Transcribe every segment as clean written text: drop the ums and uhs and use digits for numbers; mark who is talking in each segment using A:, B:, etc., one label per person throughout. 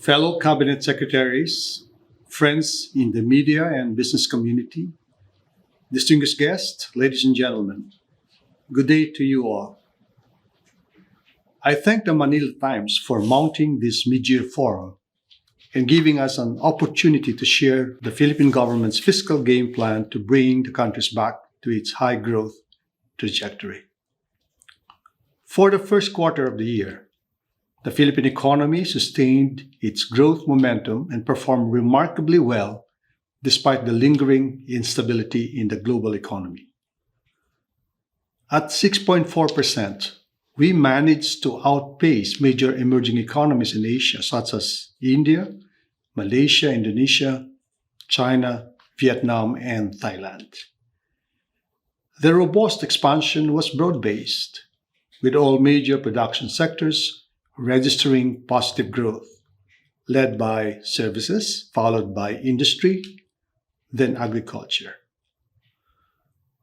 A: fellow cabinet secretaries, friends in the media and business community, distinguished guests, ladies and gentlemen, good day to you all. I thank the Manila Times for mounting this mid-year forum and giving us an opportunity to share the Philippine government's fiscal game plan to bring the country back to its high growth trajectory. For the first quarter of the year, the Philippine economy sustained its growth momentum and performed remarkably well despite the lingering instability in the global economy. At 6.4%, we managed to outpace major emerging economies in Asia such as India, Malaysia, Indonesia, China, Vietnam, and Thailand. The robust expansion was broad-based, with all major production sectors registering positive growth, led by services, followed by industry, then agriculture.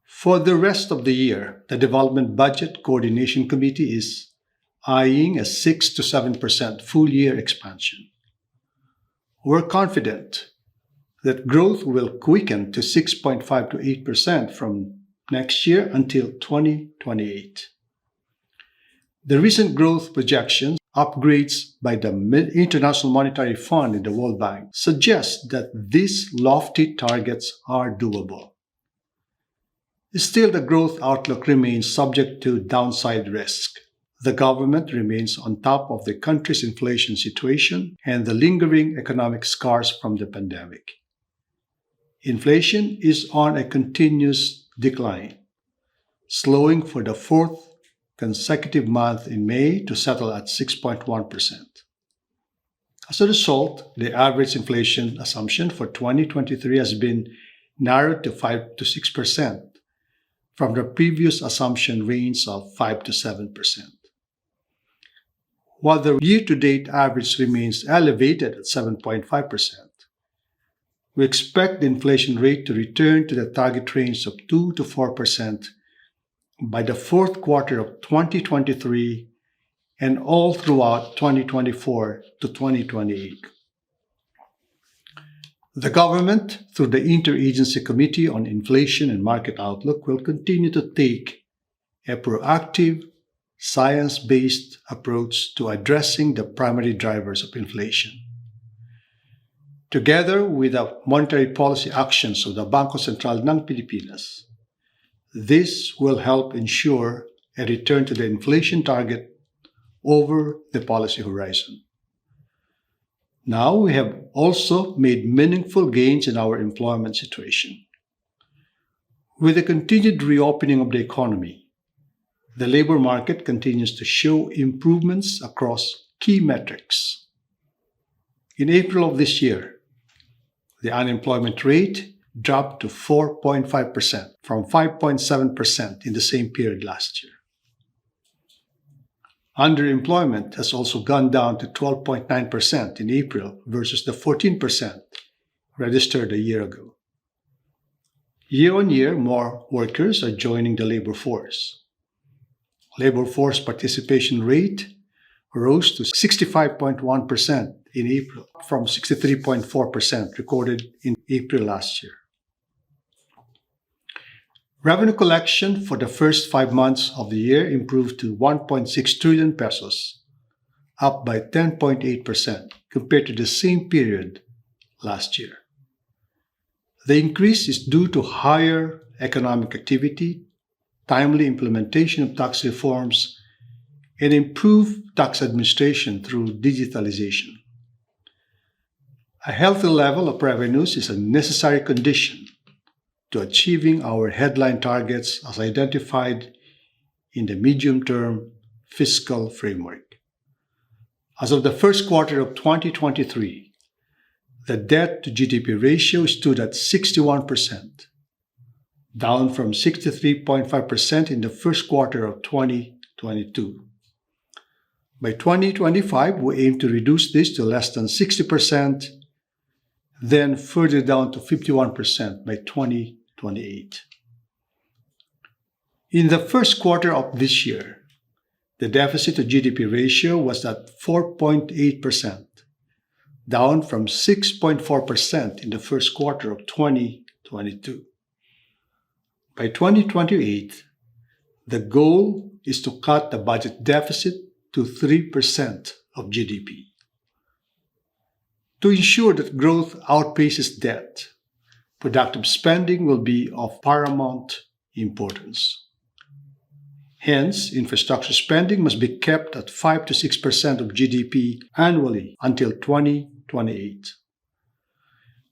A: For the rest of the year, the Development Budget Coordination Committee is eyeing a 6 to 7% full-year expansion. We're confident that growth will quicken to 6.5 to 8% from next year until 2028. The recent growth projections, upgrades by the International Monetary Fund and the World Bank, suggest that these lofty targets are doable. Still, the growth outlook remains subject to downside risk. The government remains on top of the country's inflation situation and the lingering economic scars from the pandemic. Inflation is on a continuous decline, slowing for the fourth consecutive month in May to settle at 6.1%. As a result, the average inflation assumption for 2023 has been narrowed to 5 to 6%, from the previous assumption range of 5 to 7%. While the year-to-date average remains elevated at 7.5%, we expect the inflation rate to return to the target range of 2 to 4% by the fourth quarter of 2023 and all throughout 2024 to 2028. The government, through the Interagency Committee on Inflation and Market Outlook, will continue to take a proactive, science-based approach to addressing the primary drivers of inflation. Together with the monetary policy actions of the Bangko Sentral ng Pilipinas, this will help ensure a return to the inflation target over the policy horizon. Now we have also made meaningful gains in our employment situation. With the continued reopening of the economy, the labor market continues to show improvements across key metrics. In April of this year, the unemployment rate dropped to 4.5% from 5.7% in the same period last year. Underemployment has also gone down to 12.9% in April versus the 14% registered a year ago. Year on year, more workers are joining the labor force. Labor force participation rate rose to 65.1% in April from 63.4% recorded in April last year. Revenue collection for the first 5 months of the year improved to 1.6 trillion pesos, up by 10.8% compared to the same period last year. The increase is due to higher economic activity, timely implementation of tax reforms, and improved tax administration through digitalization. A healthy level of revenues is a necessary condition to achieving our headline targets as identified in the medium-term fiscal framework. As of the first quarter of 2023, the debt-to-GDP ratio stood at 61%, down from 63.5% in the first quarter of 2022. By 2025, we aim to reduce this to less than 60%, then further down to 51% by 2028. In the first quarter of this year, the deficit to GDP ratio was at 4.8%, down from 6.4% in the first quarter of 2022. By 2028, the goal is to cut the budget deficit to 3% of GDP. To ensure that growth outpaces debt, productive spending will be of paramount importance. Hence, infrastructure spending must be kept at 5 to 6% of GDP annually until 2028.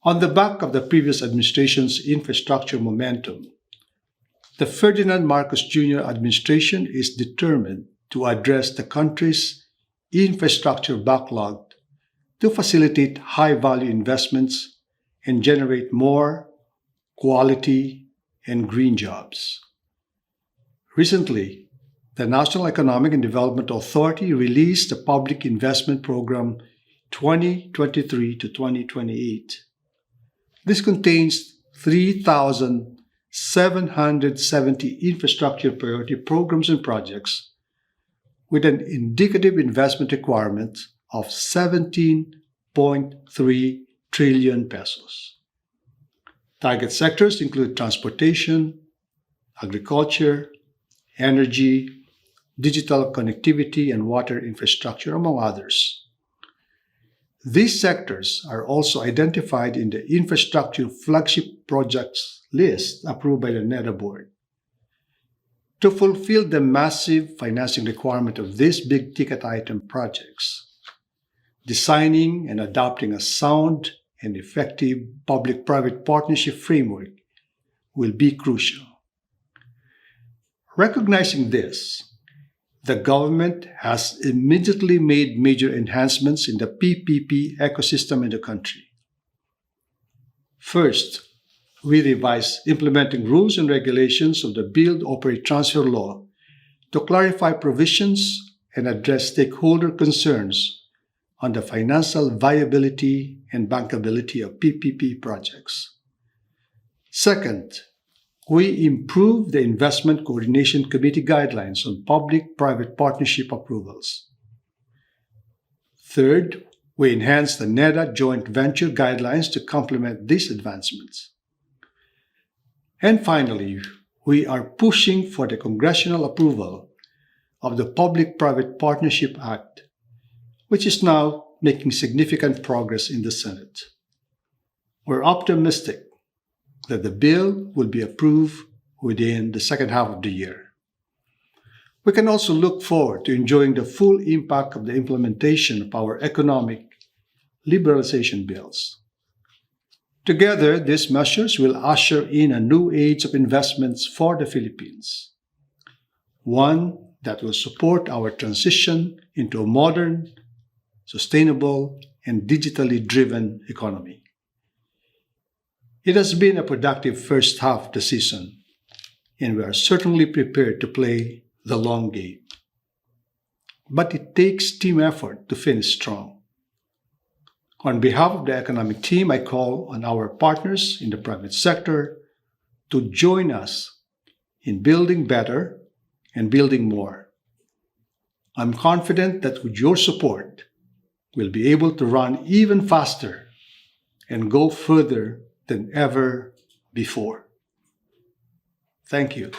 A: On the back of the previous administration's infrastructure momentum, the Ferdinand Marcos Jr. administration is determined to address the country's infrastructure backlog to facilitate high-value investments and generate more quality and green jobs. Recently, the National Economic and Development Authority released the Public Investment Program 2023 to 2028. This contains 3,770 infrastructure priority programs and projects with an indicative investment requirement of 17.3 trillion pesos. Target sectors include transportation, agriculture, energy, digital connectivity, and water infrastructure, among others. These sectors are also identified in the Infrastructure Flagship Projects list approved by the NEDA Board. To fulfill the massive financing requirement of these big-ticket item projects, designing and adopting a sound and effective public-private partnership framework will be crucial. Recognizing this, the government has immediately made major enhancements in the PPP ecosystem in the country. First, we revised implementing rules and regulations of the Build, Operate, Transfer law to clarify provisions and address stakeholder concerns on the financial viability and bankability of PPP projects. Second, we improved the Investment Coordination Committee guidelines on public-private partnership approvals. Third, we enhanced the NEDA joint venture guidelines to complement these advancements. And finally, we are pushing for the congressional approval of the Public-Private Partnership Act, which is now making significant progress in the Senate. We're optimistic that the bill will be approved within the second half of the year. We can also look forward to enjoying the full impact of the implementation of our economic liberalization bills. Together, these measures will usher in a new age of investments for the Philippines, one that will support our transition into a modern, sustainable, and digitally driven economy. It has been a productive first half of the season, and we are certainly prepared to play the long game. But it takes team effort to finish strong. On behalf of the economic team, I call on our partners in the private sector to join us in building better and building more. I'm confident that with your support, we'll be able to run even faster and go further than ever before. Thank you.